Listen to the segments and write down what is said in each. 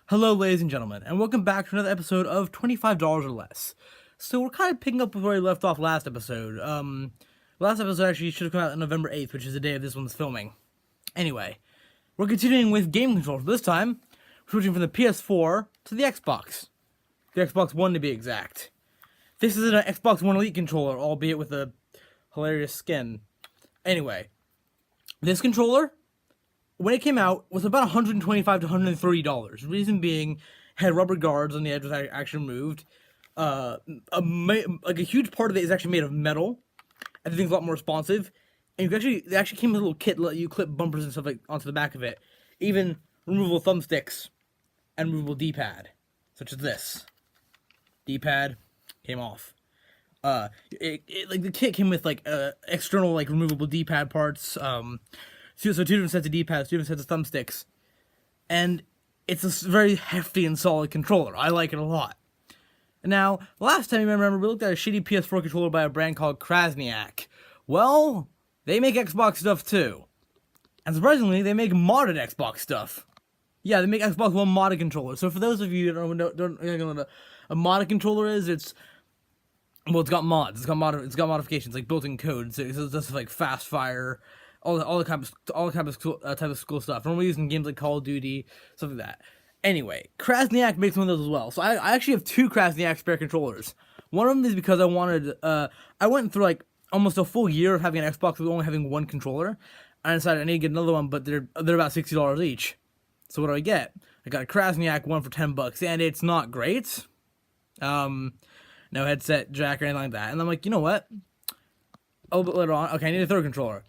Hello, ladies and gentlemen, and welcome back to another episode of $25 or Less. So we're kind of picking up where we left off last episode. Last episode actually should have come out on November 8th, which is the day of this one's filming. Anyway, we're continuing with game controls. This time, we're switching from the PS4 to the Xbox. The Xbox One, to be exact. This is an Xbox One Elite controller, albeit with a hilarious skin. Anyway, this controller, when it came out, was about $125 to $130. Reason being, had rubber guards on the edge that actually moved. A huge part of it is actually made of metal. Everything's a lot more responsive, and it actually came with a little kit to let you clip bumpers and stuff like onto the back of it. Even removable thumbsticks and removable D-pad, such as this. D-pad came off. Like the kit came with external removable D-pad parts. So 2 different sets of D-pads, 2 different sets of thumbsticks. And it's a very hefty and solid controller. I like it a lot. Now, last time you remember, we looked at a shitty PS4 controller by a brand called Krasniak. Well, they make Xbox stuff too. And surprisingly, they make modded Xbox stuff. Yeah, they make Xbox One modded controllers. So for those of you who don't know what a modded controller is, it's got mods. It's got modifications, like built-in code. So it's just like fast fire, all the type of cool stuff. Normally used in games like Call of Duty, stuff like that. Anyway, Krasniak makes one of those as well. So I actually have 2 Krasniak spare controllers. One of them is because I went through almost a full year of having an Xbox with only having one controller. And I decided I need to get another one, but they're about $60 each. So what do I get? I got a Krasniak one for $10, and it's not great. No headset jack or anything like that. And I'm like, you know what? A little bit later on, okay, I need a third controller.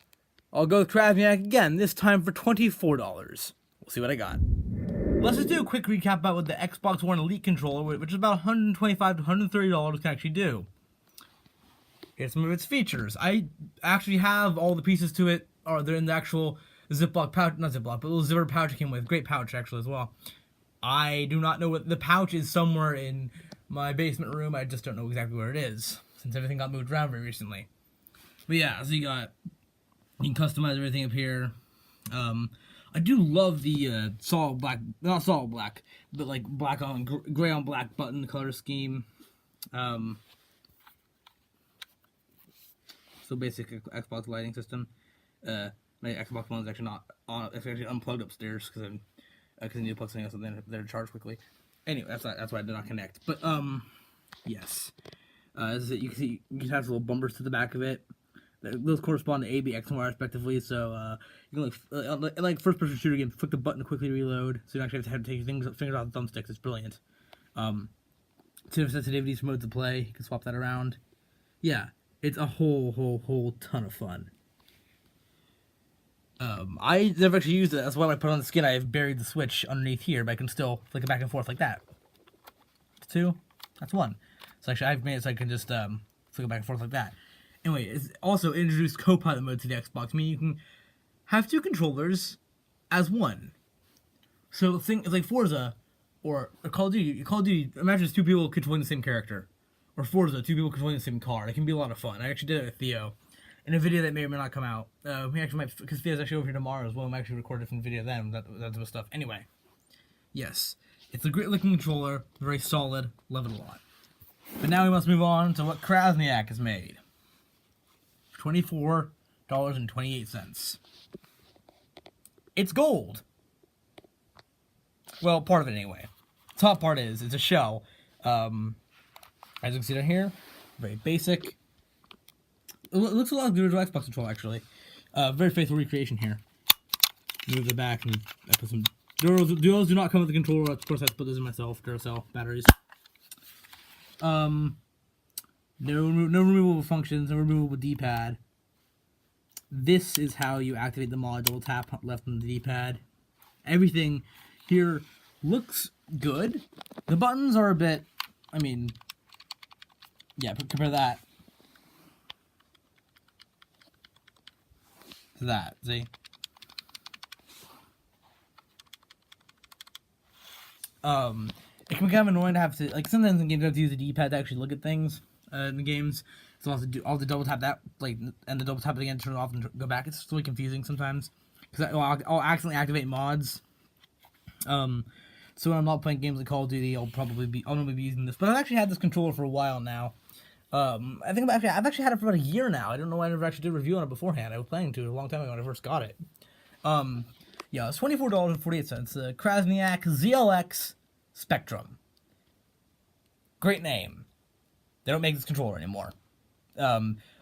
I'll go with Krasniak again, this time for $24. We'll see what I got. Let's just do a quick recap about what the Xbox One Elite controller, which is about $125 to $130, can actually do. Here's some of its features. I actually have all the pieces to it, or they're in the actual Ziploc pouch, not Ziploc, but little zipper pouch it came with. Great pouch, actually, as well. I do not know what the pouch is, somewhere in my basement room. I just don't know exactly where it is, since everything got moved around very recently. But yeah, so you can customize everything up here. I do love the solid black, not solid black, but like black on gray on black button color scheme. So basic Xbox lighting system. My Xbox One is actually not on. It's actually unplugged upstairs because I need to plug something else and then they're charged quickly. Anyway, that's why I did not connect. But yes, this is it. You can have little bumpers to the back of it. Those correspond to A, B, X, and Y respectively. So you can like first-person shooter games, click the button to quickly reload. So you don't actually have to take your fingers off the thumbsticks. It's brilliant. 2 sensitivities for modes to play. You can swap that around. Yeah, it's a whole ton of fun. I never actually used it. That's why when I put it on the skin, I have buried the Switch underneath here, but I can still flick it back and forth like that. 2, that's 1. So actually, I've made it so I can just flick it back and forth like that. Anyway, it's also introduced co-pilot mode to the Xbox, meaning you can have 2 controllers as one. So think like Forza or Call of Duty. Call of Duty, imagine it's 2 people controlling the same character. Or Forza, 2 people controlling the same car. It can be a lot of fun. I actually did it with Theo in a video that may or may not come out. We actually might, because Theo's actually over here tomorrow as well. I'm actually recording a different video then, that type of stuff. Anyway, yes, it's a great looking controller, very solid, love it a lot. But now we must move on to what Krasniak has made. $24.28. It's gold. Well, part of it anyway. Top part is, it's a shell. As you can see down here, very basic. It looks a lot like the original Xbox controller, actually. Very faithful recreation here. Move the back and I put some... Duos do not come with the controller. Of course, I have to put those in myself. Duracell batteries. No removable functions, no removable D-pad. This is how you activate the mod. Double tap left on the D-pad. Everything here looks good. The buttons are a bit, yeah, compare that to that, see? It can be kind of annoying to have to, sometimes in games you have to use the D-pad to actually look at things. In the games, so I'll have to double tap that, and the double tap it again to turn it off and go back. It's really confusing sometimes because I'll accidentally activate mods. So So when I'm not playing games like Call of Duty, I'll normally be using this. But I've actually had this controller for a while now. I think I've actually had it for about a year now. I don't know why I never actually did a review on it beforehand. I was planning to a long time ago when I first got it. Yeah, it's $24.48. The Krasniak ZLX Spectrum. Great name. They don't make this controller anymore.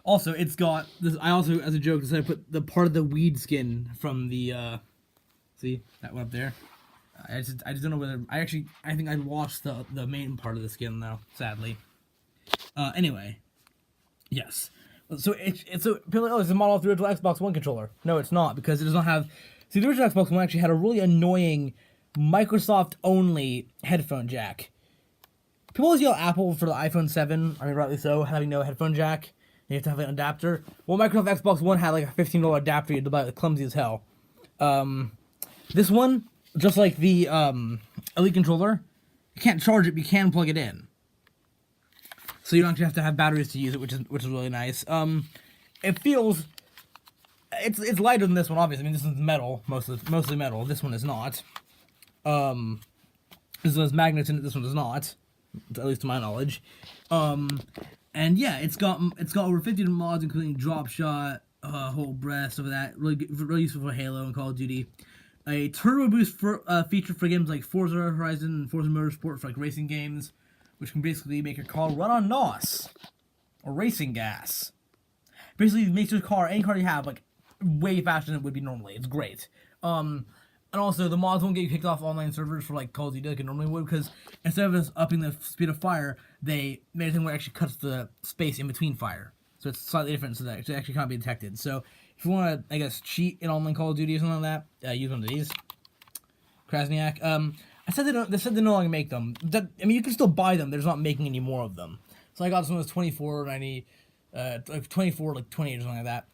Also, it's got this. I also, as a joke, decided to put the part of the weed skin from the. See that one up there. I just don't know whether I think I lost the main part of the skin though. Sadly. Anyway. Yes. So it's a model of the original Xbox One controller. No, it's not, because it does not have. See, the original Xbox One actually had a really annoying Microsoft only headphone jack. People always yell Apple for the iPhone 7, I mean, rightly so, having no headphone jack. You have to have an adapter. Well, Microsoft Xbox One had like a $15 adapter you had to buy, clumsy as hell. This one, just like the Elite controller, you can't charge it, but you can plug it in. So you don't actually have to have batteries to use it, which is really nice. It feels, it's lighter than this one, obviously. I mean, this is metal, mostly metal. This one is not. This one has magnets in it. This one does not, at least to my knowledge. And yeah, it's got over 50 different mods, including drop shot, whole breath, stuff like that. Really useful for Halo and Call of Duty. A turbo boost feature for games like Forza Horizon and Forza Motorsport, for like racing games, which can basically make your car run on NOS or racing gas. Basically, it makes your car, any car you have, like way faster than it would be normally. It's great. And also, the mods won't get you kicked off online servers for like Call of Duty like it normally would, because instead of us upping the speed of fire, they made a thing where it actually cuts the space in between fire. So it's slightly different, so that it actually can't be detected. So if you want to, I guess, cheat in online Call of Duty or something like that, use one of these. Krasniak. I said they said they no longer make them. I mean, you can still buy them. They're just not making any more of them. So I got this one that's $24.90, like 24, like 28 or something like that.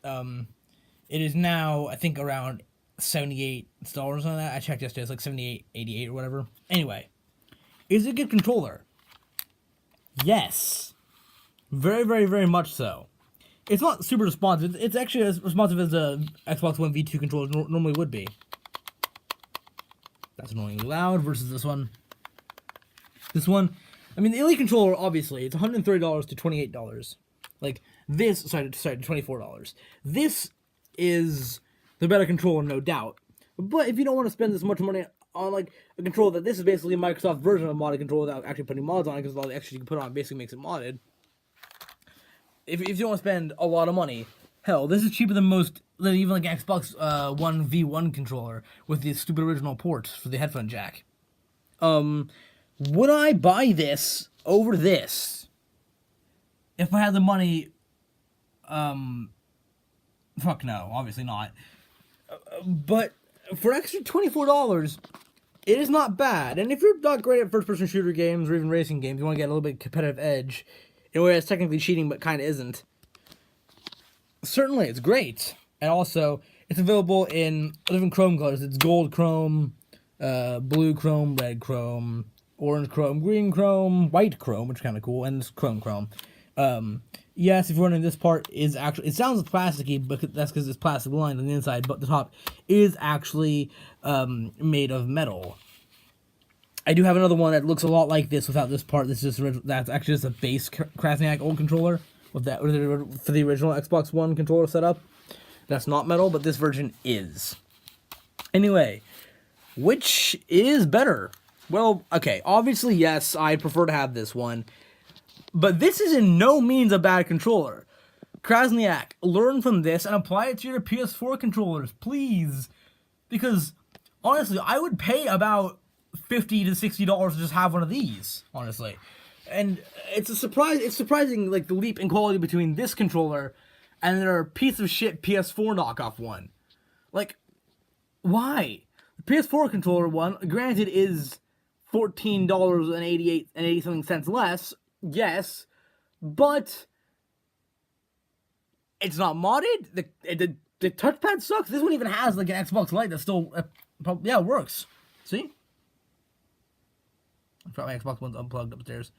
It is now, I think, around $78 on that. I checked yesterday. It's like $78.88 or whatever. Anyway, is it a good controller? Yes, very, very, very much so. It's not super responsive. It's actually as responsive as a Xbox One V2 controller normally would be. That's annoyingly loud versus this one. This one, I mean, the Elite controller, obviously, it's $130 to $28. Like this, sorry, to $24. This is the better controller, no doubt. But if you don't want to spend this much money on like a controller that this is basically a Microsoft version of a modded controller without actually putting mods on it, because all the extras you can put on basically makes it modded. If you don't want to spend a lot of money, hell, this is cheaper than even like an Xbox One V1 controller with the stupid original ports for the headphone jack. Would I buy this over this if I had the money? Fuck no, obviously not. But for extra $24, it is not bad. And if you're not great at first-person shooter games or even racing games, you want to get a little bit competitive edge in a way that's technically cheating but kind of isn't. Certainly, it's great. And also, it's available in different chrome colors. It's gold chrome, blue chrome, red chrome, orange chrome, green chrome, white chrome, which is kind of cool, and it's chrome. Yes, if you're wondering, this part is actually, it sounds plasticky, but that's because it's plastic lined on the inside, but the top is actually made of metal. I do have another one that looks a lot like this without this part. That's actually just a base Krasniak old controller for the original Xbox One controller setup. That's not metal, but this version is. Anyway, which is better? Well, okay, obviously, yes, I prefer to have this one. But this is in no means a bad controller. Krasniak, learn from this and apply it to your PS4 controllers, please. Because, honestly, I would pay about $50 to $60 to just have one of these, honestly. And it's surprising, like, the leap in quality between this controller and their piece of shit PS4 knockoff one. Like, why? The PS4 controller one, granted, is $14.80 less, yes, but it's not modded. The touchpad sucks. This one even has like an Xbox Lite that still, it works. See? I forgot my Xbox One's unplugged upstairs.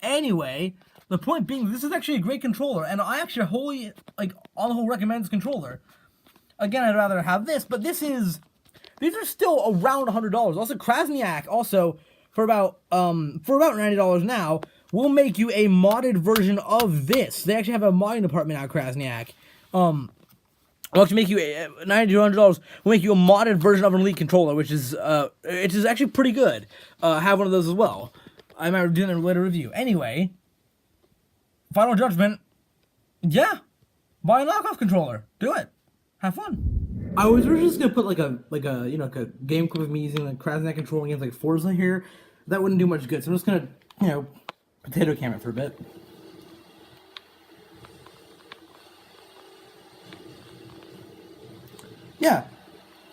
Anyway, the point being, this is actually a great controller, and I actually wholly, like, on the whole, recommend this controller. Again, I'd rather have this, but these are still around $100. Also, Krasniak, for about $90 now, we'll make you a modded version of this. They actually have a modding department at Krasniak. We'll actually make you $90 to $100. We'll make you a modded version of an Elite controller, which is actually pretty good. Have one of those as well. I might do that in a later review. Anyway, final judgment. Yeah, buy a knockoff controller. Do it. Have fun. I was originally just gonna put like a game clip of me using like Krasniak controlling games like Forza here. That wouldn't do much good. So I'm just gonna potato cam it for a bit. Yeah.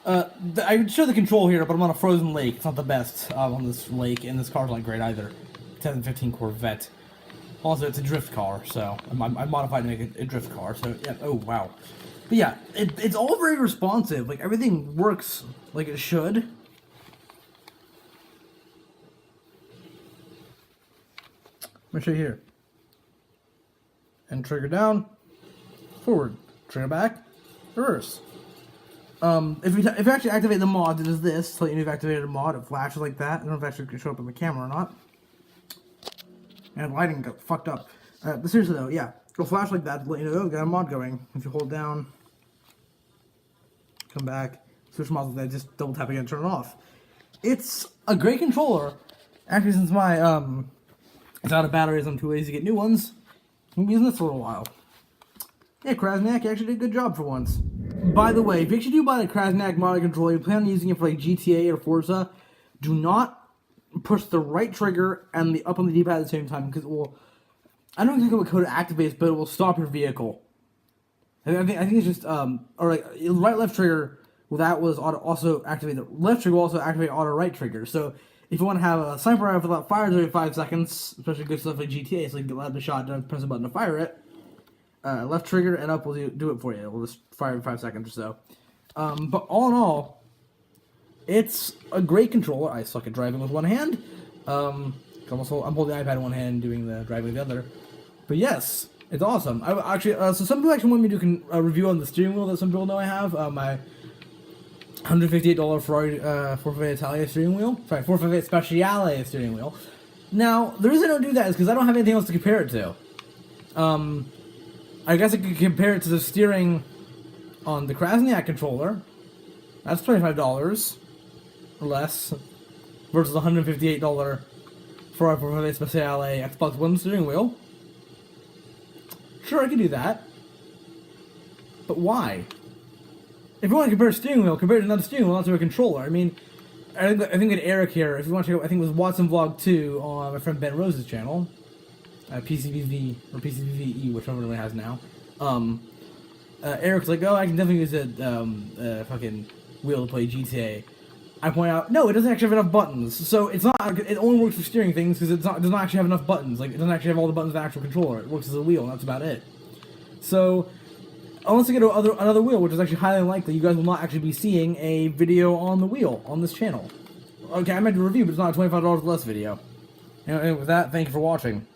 I would show the control here, but I'm on a frozen lake. It's not the best on this lake, and this car's not great either. 2015 Corvette. Also, it's a drift car, so I modified to make it a drift car. So yeah. Oh wow. But yeah, it's all very responsive. Like everything works like it should. Let me show you here. And trigger down, forward, trigger back, reverse. If you actually activate the mod, it does this. So you've activated a mod, it flashes like that. I don't know if it actually can show up on the camera or not. And lighting got fucked up. But seriously though, yeah, it'll flash like that to let you know, oh, got a mod going. If you hold down, come back, switch mods like that, just double tap again and turn it off. It's a great controller. Actually, since my it's out of batteries, I'm too lazy to get new ones. I'm using this for a while. Yeah, Krasniak actually did a good job for once. By the way, if you actually do buy the Krasniak modded controller, you plan on using it for like GTA or Forza, do not push the right trigger and the up on the D-pad at the same time, because it will, I don't know what code it activates, but it will stop your vehicle. I think it's just, or like, right left trigger, well that was also activate, the left trigger will also activate auto right trigger, so if you want to have a sniper rifle that fires every 5 seconds, especially good stuff like GTA, so you can let the shot down, press a button to fire it, left trigger and up will do it for you. It will just fire every 5 seconds or so. But all in all, it's a great controller. I suck at driving with one hand. I'm holding the iPad in one hand, doing the driving with the other. But yes, it's awesome. I actually, so some people actually want me to do a review on the steering wheel that some people know I have. My $158 Ferrari 458 Italia steering wheel. Sorry, 458 Speciale steering wheel. Now, the reason I don't do that is because I don't have anything else to compare it to. I guess I could compare it to the steering on the Krasniak controller. That's $25 or less versus the $158 Ferrari 458 Speciale Xbox One steering wheel. Sure, I could do that. But why? If you want to compare a steering wheel, compare it to another steering wheel, not to a controller. I mean, I think at Eric here, if you want to, I think it was Watson Vlog 2 on my friend Ben Rose's channel. PCBV, or PCBVE, whichever one it has now. Eric's like, oh, I can definitely use a fucking wheel to play GTA. I point out, no, it doesn't actually have enough buttons. So it's not, it only works for steering things because it does not actually have enough buttons. Like, it doesn't actually have all the buttons of the actual controller. It works as a wheel, and that's about it. So, unless I get another wheel, which is actually highly unlikely, you guys will not actually be seeing a video on the wheel on this channel. Okay, I meant to review, but it's not a $25 less video. And with that, thank you for watching.